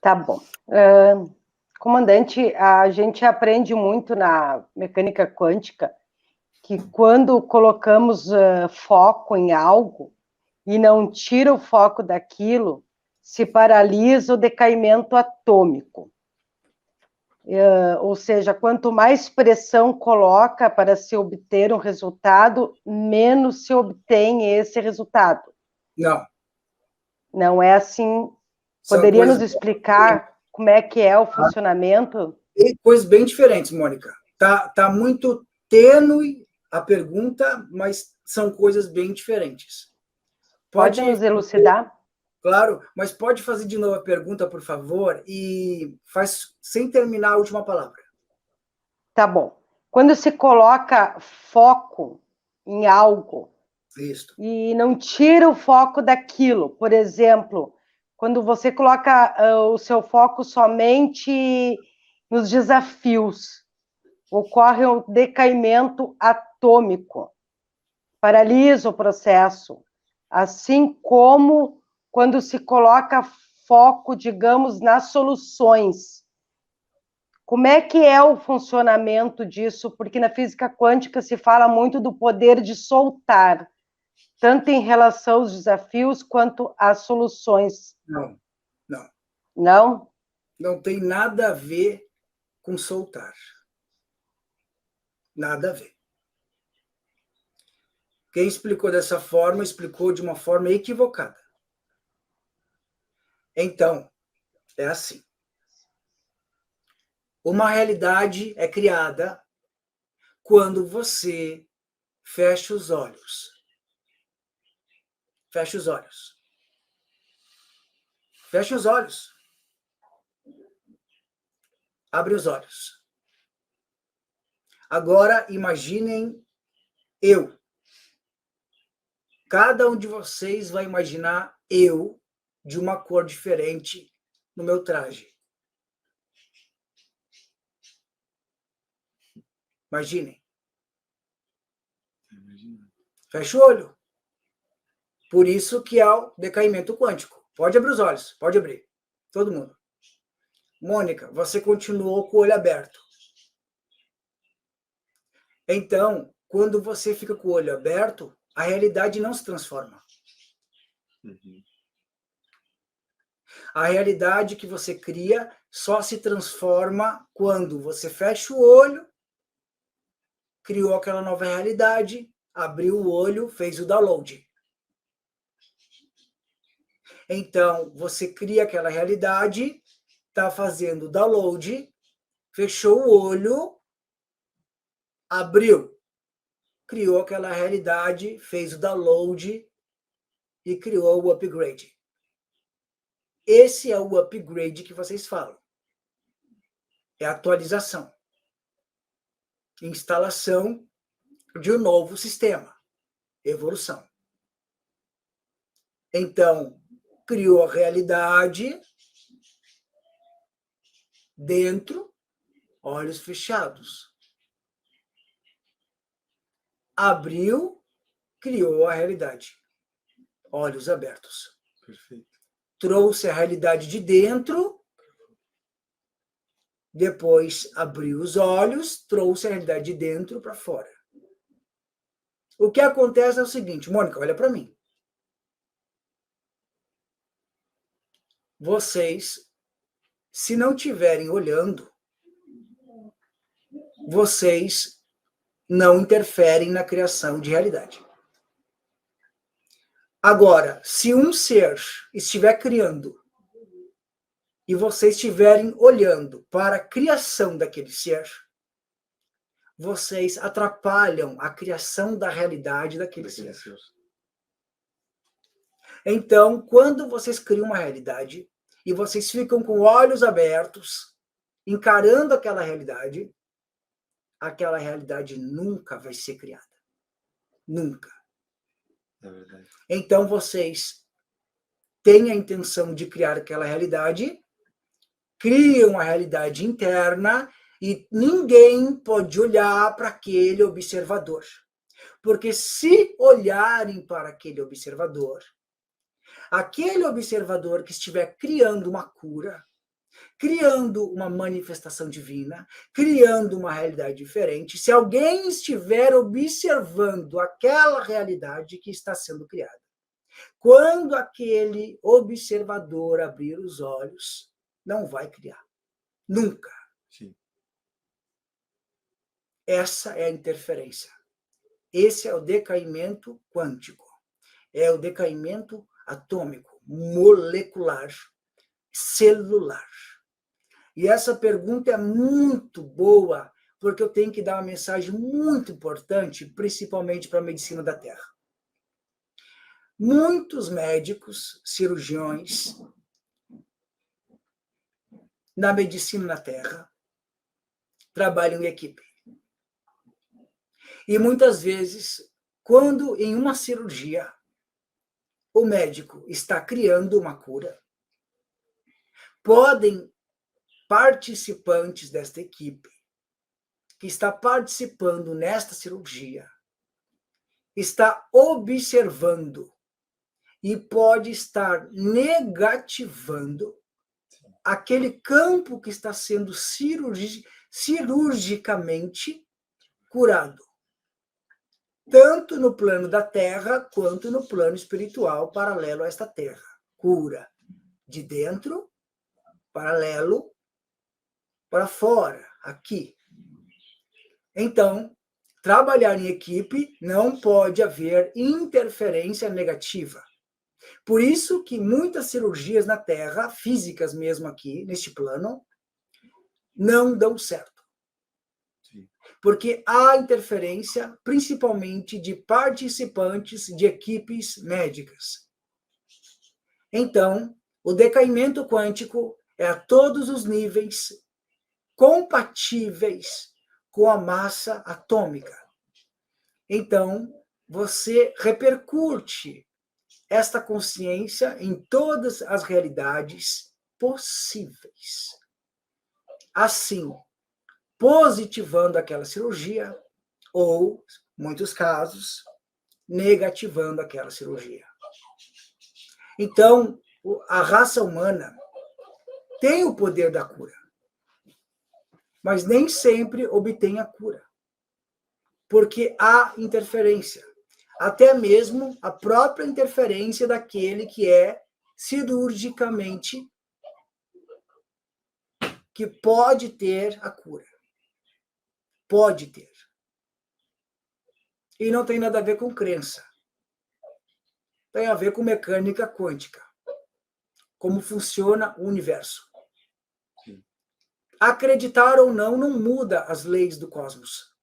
Tá bom. Comandante, a gente aprende muito na mecânica quântica que quando colocamos foco em algo e não tira o foco daquilo, se paralisa o decaimento atômico. Ou seja, quanto mais pressão coloca para se obter um resultado, menos se obtém esse resultado. Não. Não é assim. São Poderia coisas nos explicar como é que é o funcionamento? coisas bem diferentes, Mônica. Tá muito tênue a pergunta, mas são coisas bem diferentes. Pode nos elucidar? Claro, mas pode fazer de novo a pergunta, por favor, e faz sem terminar a última palavra. Tá bom. Quando se coloca foco em algo Isso. e não tira o foco daquilo, por exemplo, quando você coloca o seu foco somente nos desafios, ocorre um decaimento atômico, paralisa o processo, assim como quando se coloca foco, digamos, nas soluções. Como é que é o funcionamento disso? Porque na física quântica se fala muito do poder de soltar, tanto em relação aos desafios quanto às soluções. Não, não. Não? Não tem nada a ver com soltar. Nada a ver. Quem explicou dessa forma, explicou de uma forma equivocada. Então, é assim. Uma realidade é criada quando você fecha os olhos. Fecha os olhos. Fecha os olhos. Abre os olhos. Agora, imaginem eu. Cada um de vocês vai imaginar eu de uma cor diferente no meu traje. Imaginem. Fecha o olho. Por isso que há o decaimento quântico. Pode abrir os olhos, pode abrir. Todo mundo. Mônica, você continuou com o olho aberto. Então, quando você fica com o olho aberto, a realidade não se transforma. Uhum. A realidade que você cria só se transforma quando você fecha o olho, criou aquela nova realidade, abriu o olho, fez o download. Então, você cria aquela realidade, está fazendo o download, fechou o olho, abriu, criou aquela realidade, fez o download e criou o upgrade. Esse é o upgrade que vocês falam. É a atualização. Instalação de um novo sistema. Evolução. Então, criou a realidade dentro, olhos fechados. Abriu, criou a realidade. Olhos abertos. Perfeito. Trouxe a realidade de dentro, depois abriu os olhos, trouxe a realidade de dentro para fora. O que acontece é o seguinte, Mônica, olha para mim. Vocês, se não estiverem olhando, vocês não interferem na criação de realidade. Agora, se um ser estiver criando e vocês estiverem olhando para a criação daquele ser, vocês atrapalham a criação da realidade daquele ser. Então, quando vocês criam uma realidade e vocês ficam com olhos abertos, encarando aquela realidade nunca vai ser criada. Nunca. É verdade. Então, vocês têm a intenção de criar aquela realidade, criam a realidade interna e ninguém pode olhar para aquele observador. Porque se olharem para aquele observador que estiver criando uma cura, criando uma manifestação divina, criando uma realidade diferente, se alguém estiver observando aquela realidade que está sendo criada. Quando aquele observador abrir os olhos, não vai criar. Nunca. Sim. Essa é a interferência. Esse é o decaimento quântico. É o decaimento atômico, molecular, celular. E essa pergunta é muito boa, porque eu tenho que dar uma mensagem muito importante, principalmente para a medicina da Terra. Muitos médicos, cirurgiões, na medicina na Terra, trabalham em equipe. E muitas vezes, quando em uma cirurgia, o médico está criando uma cura, podem participantes desta equipe, que está participando nesta cirurgia, está observando e pode estar negativando aquele campo que está sendo cirurgicamente curado, tanto no plano da Terra quanto no plano espiritual paralelo a esta Terra. Cura de dentro, paralelo para fora, aqui. Então, trabalhar em equipe não pode haver interferência negativa. Por isso que muitas cirurgias na Terra, físicas mesmo aqui, neste plano, não dão certo. Sim. Porque há interferência, principalmente de participantes de equipes médicas. Então, o decaimento quântico é a todos os níveis compatíveis com a massa atômica. Então, você repercute esta consciência em todas as realidades possíveis. Assim, positivando aquela cirurgia, ou, em muitos casos, negativando aquela cirurgia. Então, a raça humana tem o poder da cura, mas nem sempre obtém a cura, porque há interferência, até mesmo a própria interferência daquele que é cirurgicamente, que pode ter a cura. Pode ter. E não tem nada a ver com crença. Tem a ver com mecânica quântica. Como funciona o universo. Sim. Acreditar ou não muda as leis do cosmos.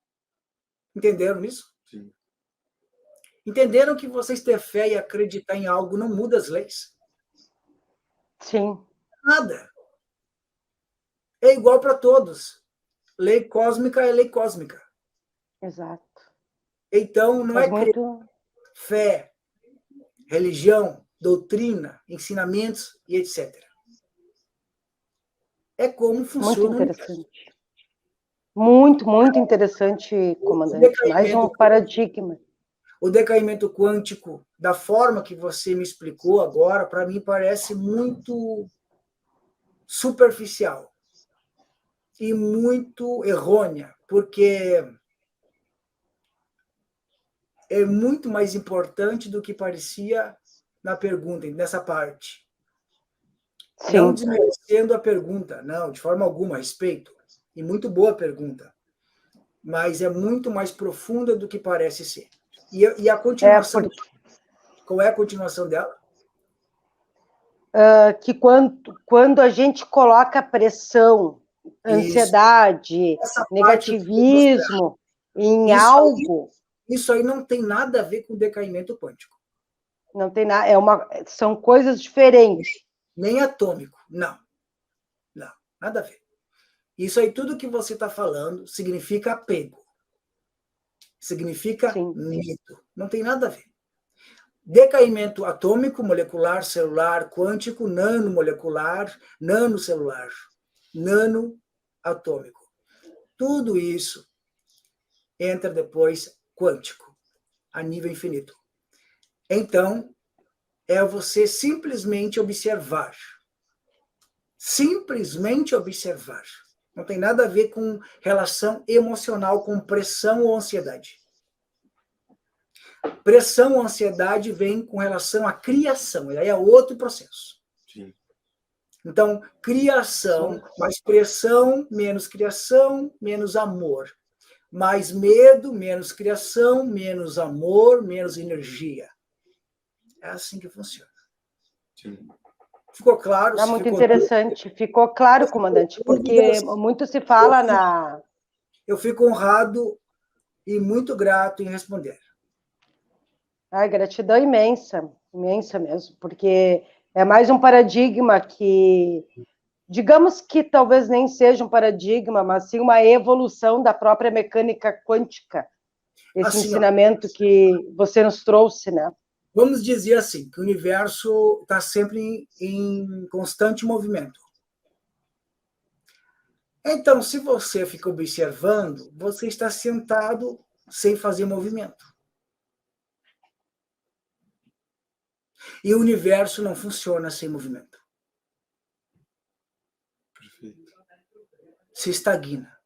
Entenderam isso? Sim. Entenderam que vocês ter fé e acreditar em algo não muda as leis? Sim. Nada. É igual para todos. Lei cósmica é lei cósmica. Exato. Então, não Faz é muito... fé, religião, doutrina, ensinamentos e etc. É como funciona Muito interessante. Muito, muito interessante, comandante. Mais um paradigma. O decaimento quântico, da forma que você me explicou agora, para mim parece muito superficial e muito errônea, porque é muito mais importante do que parecia na pergunta, nessa parte. Sim. Não desmerecendo a pergunta, não, de forma alguma, respeito. E muito boa pergunta. Mas é muito mais profunda do que parece ser. E a continuação... Qual é a continuação dela? Que quando a gente coloca pressão, ansiedade, negativismo em algo... Isso aí não tem nada a ver com decaimento quântico. Não tem nada, são coisas diferentes. Nem atômico, não. Não, nada a ver. Isso aí, tudo que você está falando, significa apego. Significa medo. Não tem nada a ver. Decaimento atômico, molecular, celular, quântico, nanomolecular, nanocelular, nanoatômico. Tudo isso entra depois quântico, a nível infinito. Então, é você simplesmente observar, Simplesmente observar. Não tem nada a ver com relação emocional, com pressão ou ansiedade. Pressão ou ansiedade vem com relação à criação, e aí é outro processo. Sim. Então, criação, mais pressão, menos amor. Mais medo, menos criação, menos amor, menos energia. É assim que funciona. Sim. Ficou claro? É muito interessante. Ficou claro, comandante, porque muito se fala na... Eu fico honrado e muito grato em responder. Ai, gratidão imensa, imensa mesmo, porque é mais um paradigma que, digamos que talvez nem seja um paradigma, mas sim uma evolução da própria mecânica quântica, esse Assim, ensinamento que você nos trouxe, né? Vamos dizer assim, que o universo está sempre em constante movimento. Então, se você fica observando, você está sentado sem fazer movimento. E o universo não funciona sem movimento. Perfeito. Se estagna.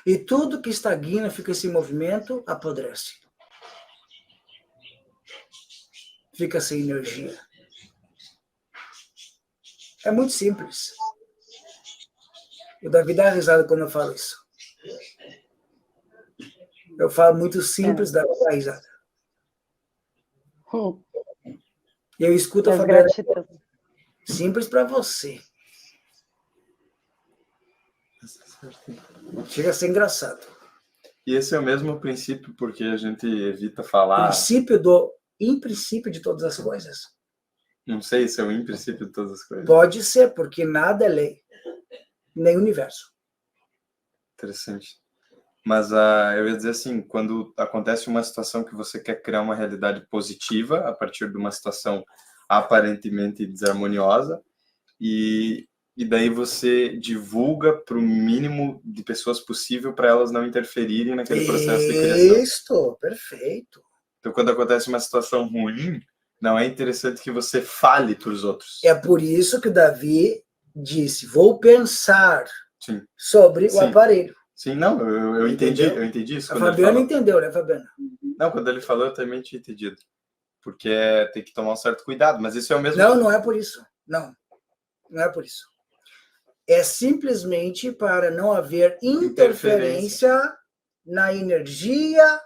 E tudo que estagna, fica sem movimento, apodrece. Fica sem energia. É muito simples. O Davi dá risada quando eu falo isso. Eu falo muito simples, dá risada. E eu escuto a Fabiana. Simples para você. Chega a ser engraçado. E esse é o mesmo princípio porque a gente evita falar... Princípio de todas as coisas. Não sei se é o princípio de todas as coisas. Pode ser, porque nada é lei. Nem universo. Interessante. Mas eu ia dizer assim, quando acontece uma situação que você quer criar uma realidade positiva a partir de uma situação aparentemente desarmoniosa, e daí você divulga para o mínimo de pessoas possível para elas não interferirem naquele processo de criação. Isso, perfeito. Então, quando acontece uma situação ruim, não é interessante que você fale para os outros. É por isso que o Davi disse, vou pensar sobre o aparelho. Sim, não, eu entendi isso. A Fabiana entendeu, né, Fabiana? Não, quando ele falou, eu também tinha entendido. Porque tem que tomar um certo cuidado, mas isso é o mesmo... Não é por isso. Não é por isso. É simplesmente para não haver interferência na energia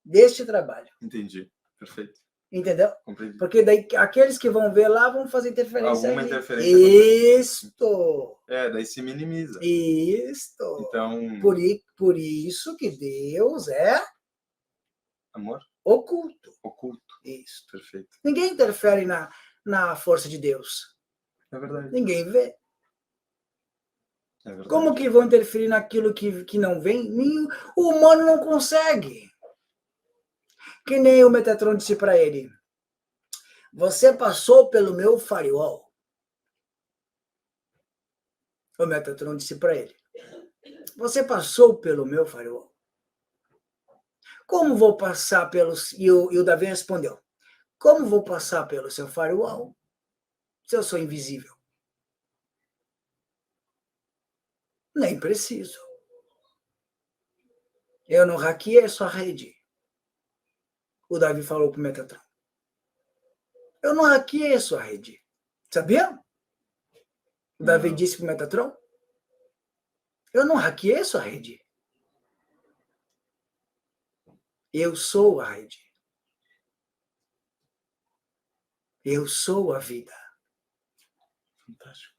deste trabalho. Entendi, perfeito. Entendeu? Compreendi. Porque daí aqueles que vão ver lá vão fazer interferência. Alguma interferência. Isto. Daí se minimiza. Isto. Então... Por isso que Deus é... Amor? Oculto. Oculto. Isso. Perfeito. Ninguém interfere na força de Deus. É verdade. Ninguém vê. É verdade. Como que vão interferir naquilo que não vem? O humano não consegue. Que nem o Metatron disse para ele. Você passou pelo meu firewall. O Metatron disse para ele. Você passou pelo meu firewall. Como vou passar pelos... E o Davi respondeu. Como vou passar pelo seu firewall se eu sou invisível? Nem preciso. Eu não hackeei sua rede. O Davi falou para o Metatron. Eu não hackeei sua rede. Sabia? O Davi disse para o Metatron. Eu não hackeei sua rede. Eu sou a rede. Eu sou a vida. Fantástico.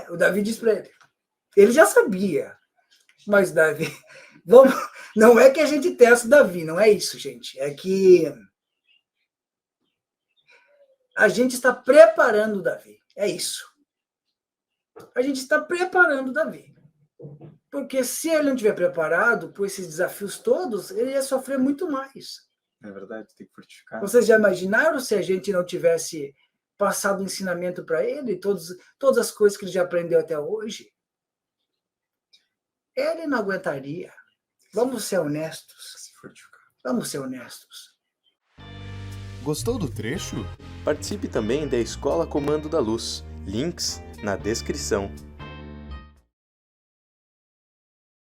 O Davi disse para ele. Ele já sabia. Mas Davi... Não é que a gente testa o Davi, não é isso, gente. É que a gente está preparando o Davi. É isso. A gente está preparando o Davi. Porque se ele não estiver preparado por esses desafios todos, ele ia sofrer muito mais. É verdade, tem que fortificar. Vocês já imaginaram se a gente não tivesse passado o ensinamento para ele, todas as coisas que ele já aprendeu até hoje? Ele não aguentaria. Vamos ser honestos. Se fortificar. Vamos ser honestos. Gostou do trecho? Participe também da Escola Comando da Luz. Links na descrição.